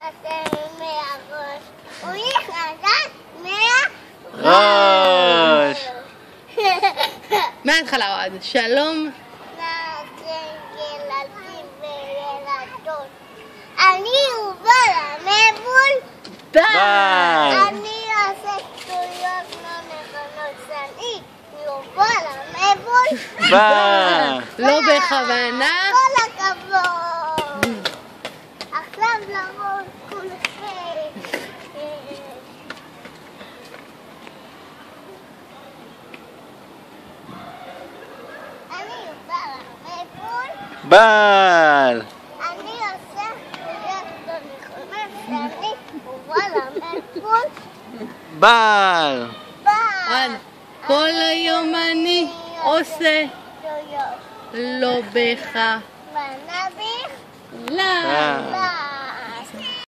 אתם מהראש. הוא נכנס מהראש. ראש. מההתחלה עוד. שלום. ילדים וילדות. אני אובל המבול. ביי. אני עושה שטויות לא נכונות. אני אובל המבול. ביי. לא בכוונה. כל הכבוד. עכשיו לראות כולכם. אני אובל המבול. בעל. אני עושה שטויות לא נכונות. אני אובל המבול. בעל. עוד. כל היום אני עושה שטויות. לא בכוונה. בנביך. לא. בעל. ביי.